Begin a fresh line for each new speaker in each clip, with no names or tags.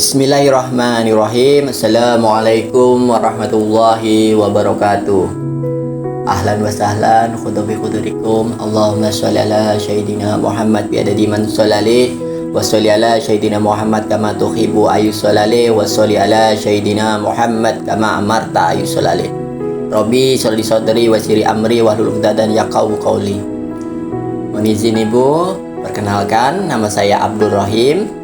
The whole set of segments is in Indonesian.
Bismillahirrahmanirrahim. Assalamualaikum warahmatullahi wabarakatuh. Ahlan wa sahlan khudubi khudurikum. Allahumma sholli ala Sayyidina Muhammad biadadi man sholali wa sholli ala Sayyidina Muhammad kama tuhibbu ayu sholali wa sholli ala Sayyidina Muhammad kama amarta ayu sholali. Rabbi sholli sodri wa siri amri wa hlul uqdadan yaqawu qawli. Mohon izin Ibu, perkenalkan nama saya Abdul Rahim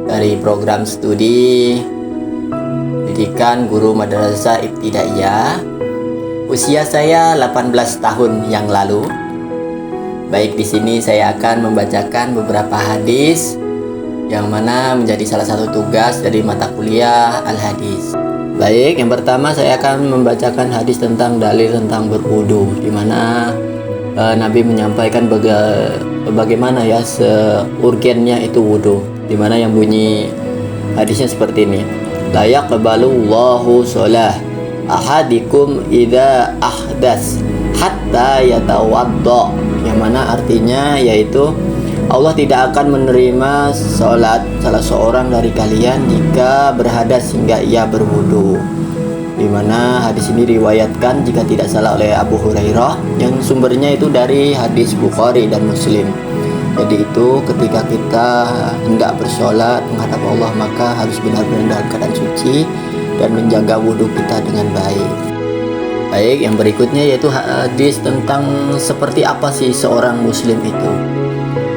dari program studi pendidikan guru madrasah ibtidaiyah. Usia saya 18 tahun yang lalu. Baik, di sini saya akan membacakan beberapa hadis yang mana menjadi salah satu tugas dari mata kuliah Al-Hadis. Baik, yang pertama saya akan membacakan hadis tentang dalil tentang berwudu, di mana Nabi menyampaikan bagaimana ya seurgennya itu wudu, di mana yang bunyi hadisnya seperti ini. La yaqbalullahu shalah ahadikum idza ahdas hatta yatawadda, yang mana artinya yaitu Allah tidak akan menerima sholat salah seorang dari kalian jika berhadas hingga ia berwudu, di mana hadis ini diriwayatkan jika tidak salah oleh Abu Hurairah, yang sumbernya itu dari hadis Bukhari dan Muslim. Jadi itu ketika kita hendak bersolat menghadap Allah, maka harus benar-benar dalam keadaan suci dan menjaga wudhu kita dengan baik. Baik, yang berikutnya yaitu hadis tentang seperti apa sih seorang muslim itu.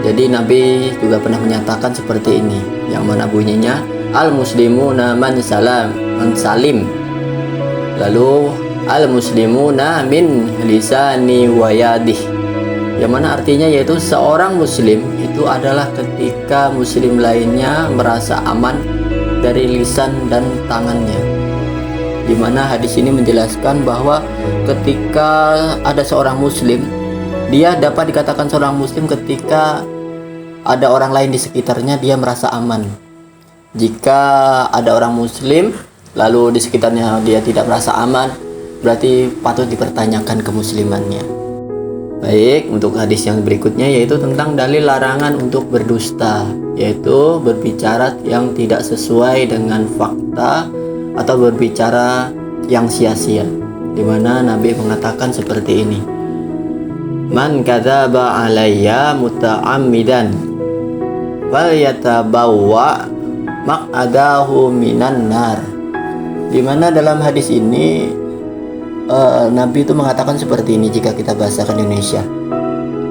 Jadi Nabi juga pernah menyatakan seperti ini, yang mana bunyinya al-muslimuna man salim. Lalu al-muslimuna min lisani wa yadih, yang mana artinya yaitu seorang muslim itu adalah ketika muslim lainnya merasa aman dari lisan dan tangannya. Di mana hadis ini menjelaskan bahwa ketika ada seorang muslim, dia dapat dikatakan seorang muslim ketika ada orang lain di sekitarnya dia merasa aman. Jika ada orang muslim lalu di sekitarnya dia tidak merasa aman, berarti patut dipertanyakan kemuslimannya. Baik, untuk hadis yang berikutnya yaitu tentang dalil larangan untuk berdusta, yaitu berbicara yang tidak sesuai dengan fakta atau berbicara yang sia-sia, di mana Nabi mengatakan seperti ini. Man kadzaba alayya muta'ammidan falyatabawwa maq'adahu minan nar. Di mana dalam hadis ini Nabi itu mengatakan seperti ini jika kita bahasakan Indonesia,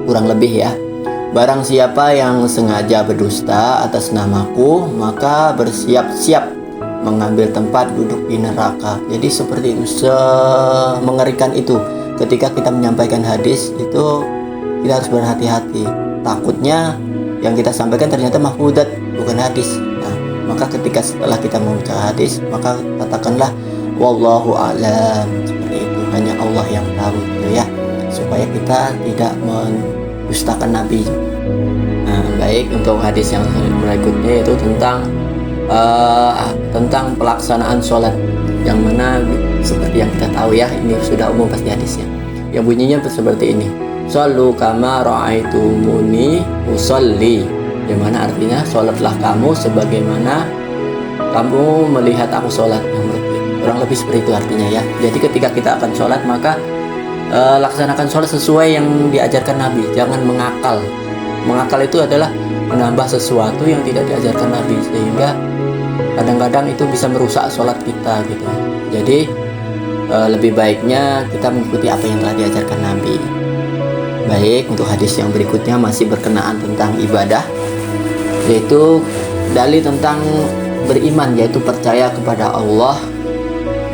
kurang lebih ya. Barang siapa yang sengaja berdusta atas namaku, maka bersiap-siap mengambil tempat duduk di neraka. Jadi seperti itu, mengerikan itu. Ketika kita menyampaikan hadis itu kita harus berhati-hati. Takutnya yang kita sampaikan ternyata mahfudat, bukan hadis. Nah, maka ketika setelah kita membaca hadis, maka katakanlah wallahu a'lam, seperti itu, hanya Allah yang tahu, gitu ya, supaya kita tidak mendustakan Nabi. Nah, baik, untuk hadis yang berikutnya yaitu tentang pelaksanaan sholat, yang mana seperti yang kita tahu ya, ini sudah umum pasti hadisnya, yang bunyinya seperti ini. Shollu kama ra'aitumuni usolli, yang mana artinya sholatlah kamu sebagaimana kamu melihat aku sholat. Kurang lebih seperti itu artinya ya. Jadi ketika kita akan sholat, maka laksanakan sholat sesuai yang diajarkan Nabi. Jangan mengakal. Mengakal itu adalah menambah sesuatu yang tidak diajarkan Nabi, sehingga kadang-kadang itu bisa merusak sholat kita gitu. Jadi lebih baiknya kita mengikuti apa yang telah diajarkan Nabi. Baik, untuk hadis yang berikutnya masih berkenaan tentang ibadah, yaitu dalil tentang beriman, yaitu percaya kepada Allah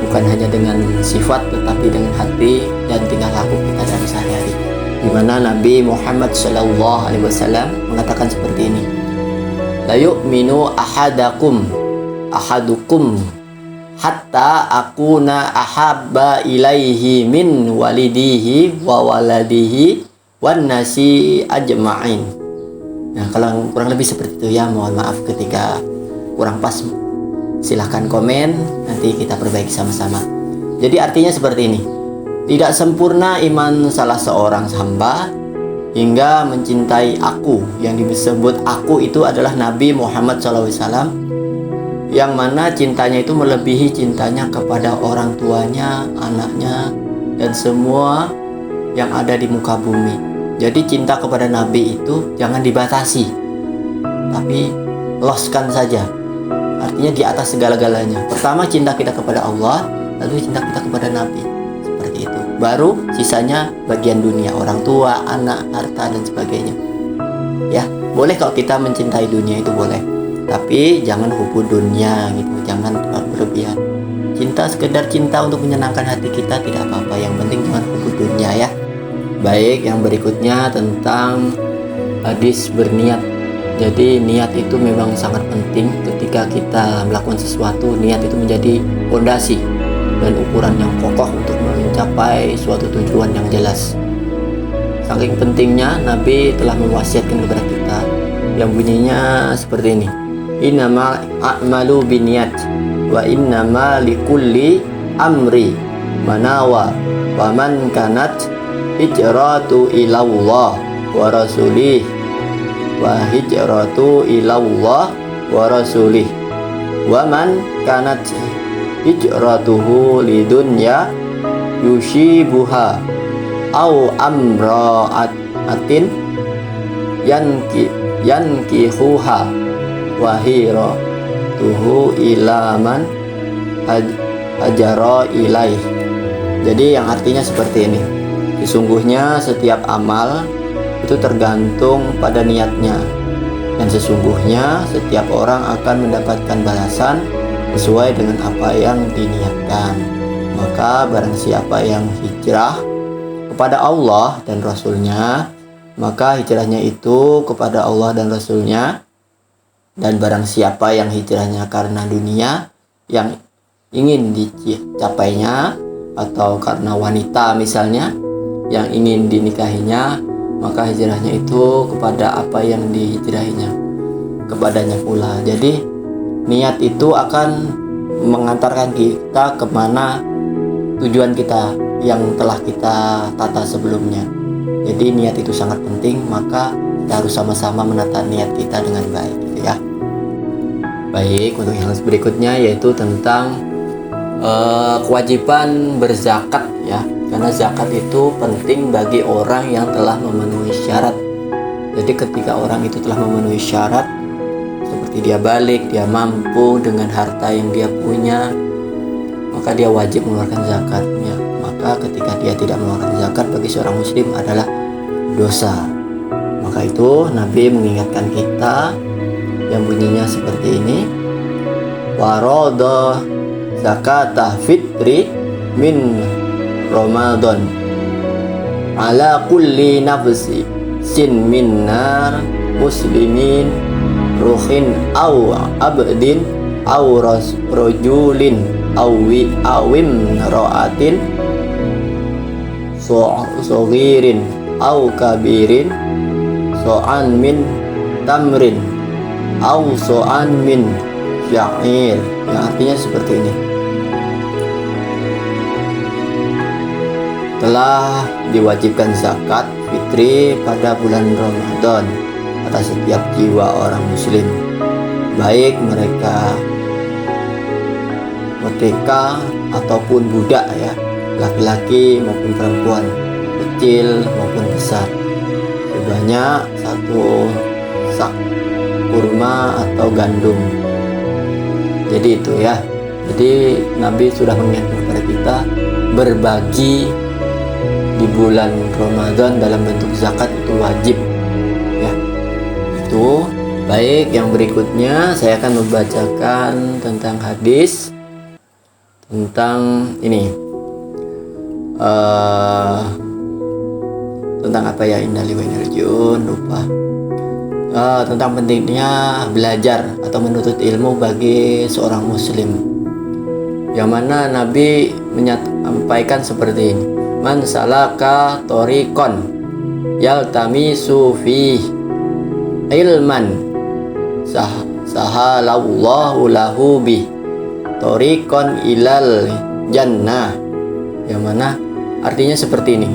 bukan hanya dengan sifat tetapi dengan hati dan tingkah laku kita dalam sehari-hari. Di mana Nabi Muhammad SAW mengatakan seperti ini. La yu'minu ahadukum hatta akuna ahabba ilaihi min walidihi wa waladihi wan nasi ajma'in. Nah, kalau kurang lebih seperti itu ya, mohon maaf ketika kurang pas, silahkan komen, nanti kita perbaiki sama-sama. Jadi artinya seperti ini. Tidak sempurna iman salah seorang hamba hingga mencintai aku, yang disebut aku itu adalah Nabi Muhammad SAW, yang mana cintanya itu melebihi cintanya kepada orang tuanya, anaknya, dan semua yang ada di muka bumi. Jadi cinta kepada Nabi itu jangan dibatasi, tapi loskan saja. Artinya di atas segala-galanya. Pertama cinta kita kepada Allah, lalu cinta kita kepada Nabi. Seperti itu. Baru sisanya bagian dunia, orang tua, anak, harta, dan sebagainya. Ya, boleh kalau kita mencintai dunia itu boleh. Tapi jangan hubbu dunia gitu, jangan berlebihan. Cinta sekedar cinta untuk menyenangkan hati kita tidak apa-apa. Yang penting jangan hubbu dunia ya. Baik, yang berikutnya tentang hadis berniat. Jadi niat itu memang sangat penting ketika kita melakukan sesuatu. Niat itu menjadi fondasi dan ukuran yang kokoh untuk mencapai suatu tujuan yang jelas. Saking pentingnya Nabi telah mewasiatkan kepada kita yang bunyinya seperti ini. Innama a'malu binniyat wa innama likulli amri manawa wa man kanat hijratu ilallah wa rasulih wa hijratu ilallah wa rasulih wa man kanat hijratuhu lidunya yushibuha au amra'atin yankihuha wahiro tuhu ilaman hajaro ilaih. Jadi yang artinya seperti ini. Sesungguhnya setiap amal itu tergantung pada niatnya, dan sesungguhnya setiap orang akan mendapatkan balasan sesuai dengan apa yang diniatkan. Maka barang siapa yang hijrah kepada Allah dan Rasulnya, maka hijrahnya itu kepada Allah dan Rasulnya. Dan barang siapa yang hijrahnya karena dunia yang ingin dicapainya, atau karena wanita misalnya yang ingin dinikahinya, maka hijrahnya itu kepada apa yang dihijrahinya, kepadanya pula. Jadi niat itu akan mengantarkan kita kemana tujuan kita yang telah kita tata sebelumnya. Jadi niat itu sangat penting, maka kita harus sama-sama menata niat kita dengan baik gitu ya. Baik, untuk yang berikutnya yaitu tentang kewajiban berzakat ya. Karena zakat itu penting bagi orang yang telah memenuhi syarat. Jadi ketika orang itu telah memenuhi syarat, seperti dia balik, dia mampu dengan harta yang dia punya, maka dia wajib mengeluarkan zakatnya. Maka ketika dia tidak mengeluarkan zakat bagi seorang muslim adalah dosa. Maka itu Nabi mengingatkan kita yang bunyinya seperti ini. Warodo zakatah fitri min Ramadan ala kulli nafsi sin minnar muslimin ruhin aw abdin aw rajulin awim ra'atin sogirin aw kabirin so'an min tamrin aw so'an min syair. Yang artinya seperti ini. Telah diwajibkan zakat fitri pada bulan Ramadan atas setiap jiwa orang muslim, baik mereka merdeka ataupun budak ya, laki-laki maupun perempuan, kecil maupun besar, sebanyak 1 sak kurma atau gandum. Jadi itu ya. Jadi Nabi sudah mengingatkan kepada kita berbagi di bulan Ramadan dalam bentuk zakat itu wajib ya. Itu baik. Yang berikutnya saya akan membacakan tentang hadis tentang ini tentang apa ya, innalillahi wa inna ilaihi raji'un, lupa. Tentang pentingnya belajar atau menuntut ilmu bagi seorang muslim, yang mana Nabi menyampaikan seperti ini. Man salaka tariqan yaltamisu fi ilman sahalallahu lahu bi tariqan ilal jannah. Yang mana artinya seperti ini.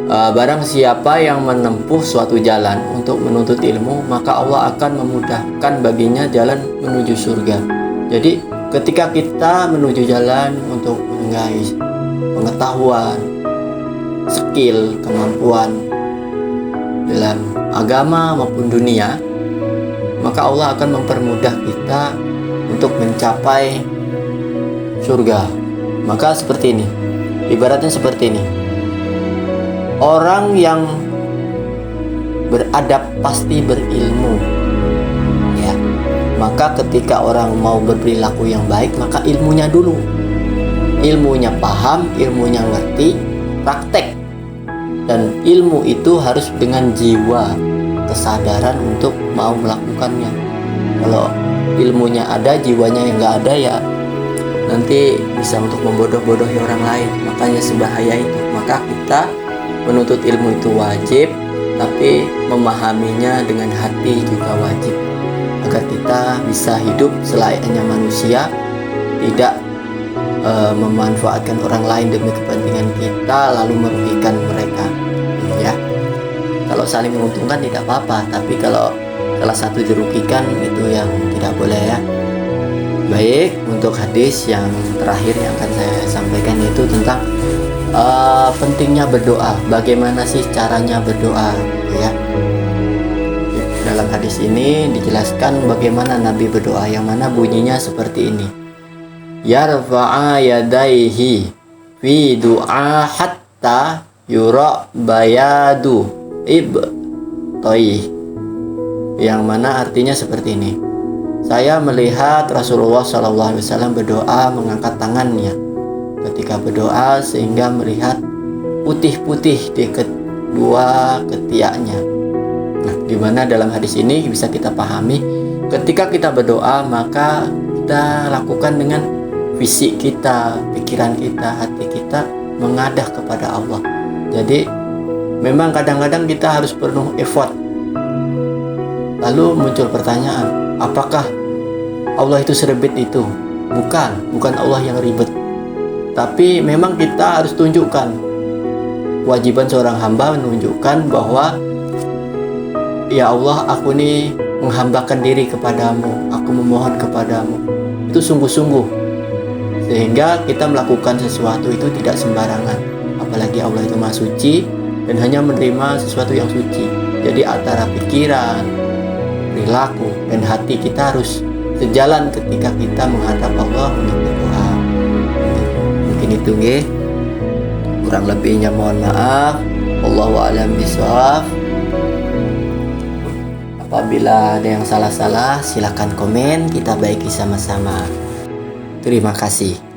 Barang siapa yang menempuh suatu jalan untuk menuntut ilmu, maka Allah akan memudahkan baginya jalan menuju surga. Jadi ketika kita menuju jalan untuk mengais pengetahuan, skill, kemampuan dalam agama maupun dunia, maka Allah akan mempermudah kita untuk mencapai surga. Maka seperti ini, ibaratnya seperti ini. Orang yang beradab pasti berilmu, ya. Maka ketika orang mau berperilaku yang baik, maka ilmunya dulu. Ilmunya paham, ilmunya ngerti, praktek. Dan ilmu itu harus dengan jiwa kesadaran untuk mau melakukannya. Kalau ilmunya ada, jiwanya yang nggak ada, ya nanti bisa untuk membodoh-bodohi orang lain. Makanya sebahaya itu. Maka kita menuntut ilmu itu wajib, tapi memahaminya dengan hati juga wajib, agar kita bisa hidup selayaknya manusia, tidak memanfaatkan orang lain demi kepentingan kita lalu merugikan mereka, ya. Kalau saling menguntungkan tidak apa-apa, tapi kalau salah satu dirugikan itu yang tidak boleh, ya. Baik, untuk hadis yang terakhir yang akan saya sampaikan itu tentang pentingnya berdoa. Bagaimana sih caranya berdoa, ya. Dalam hadis ini dijelaskan bagaimana Nabi berdoa, yang mana bunyinya seperti ini. Yarfa'a yadaihi fi du'a hatta yura bayadu ibtayh, yang mana artinya seperti ini. Saya melihat Rasulullah SAW berdoa mengangkat tangannya ketika berdoa sehingga melihat putih-putih di kedua ketiaknya. Nah, di mana dalam hadis ini bisa kita pahami, ketika kita berdoa maka kita lakukan dengan fisik kita, pikiran kita, hati kita mengadah kepada Allah. Jadi memang kadang-kadang kita harus penuh effort. Lalu muncul pertanyaan, apakah Allah itu seribet itu? Bukan Allah yang ribet. Tapi memang kita harus tunjukkan, kewajiban seorang hamba menunjukkan bahwa ya Allah, aku ini menghambakan diri kepadamu, aku memohon kepadamu. Itu sungguh-sungguh. Sehingga kita melakukan sesuatu itu tidak sembarangan. Apalagi Allah itu Maha Suci dan hanya menerima sesuatu yang suci. Jadi antara pikiran, perilaku, dan hati kita harus sejalan ketika kita menghadap Allah untuk berdoa. Mungkin itu nggih. Kurang lebihnya mohon maaf. Wallahu a'lam bishawab. Apabila ada yang salah-salah, silakan komen, kita baiki sama-sama. Terima kasih.